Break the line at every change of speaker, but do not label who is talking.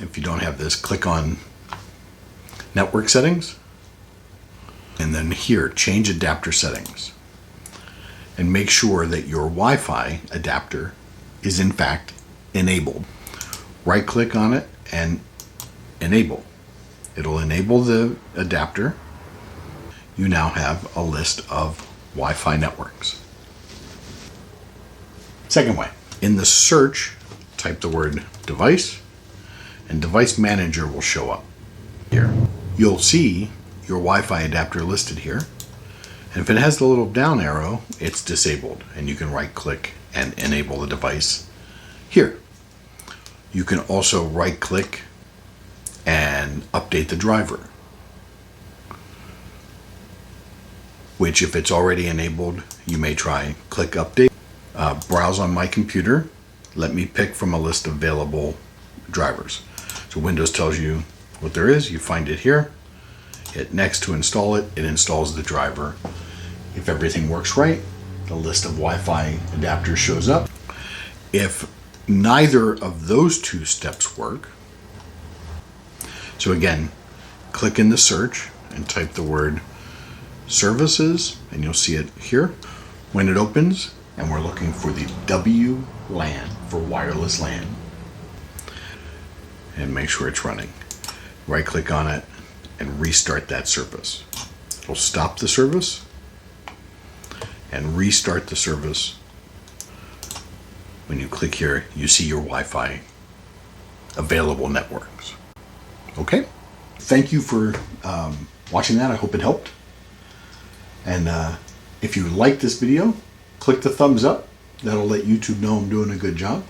If you don't have this, click on Network Settings, and then here, Change Adapter Settings. And make sure that your Wi-Fi adapter is in fact enabled. Right click on it and enable. It'll enable the adapter. You now have a list of Wi-Fi networks. Second way, in the search, type the word device, and Device Manager will show up here. You'll see your Wi-Fi adapter listed here. And if it has the little down arrow, it's disabled, and you can right click and enable the device here. You can also right click and update the driver, which if it's already enabled, you may try click update. Browse on my computer. Let me pick from a list of available drivers. So Windows tells you what there is. You find it here. Hit next to install it. It installs the driver. If everything works right, the list of Wi-Fi adapters shows up. If neither of those two steps work, so again, click in the search and type the word services, and you'll see it here. When it opens, and we're looking for the WLAN for wireless LAN, and make sure it's running. Right click on it and restart that service. It'll stop the service and restart the service. When you click here, you see your Wi-Fi available networks. Okay, thank you for watching that. I hope it helped. And if you like this video, click the thumbs up. That'll let YouTube know I'm doing a good job.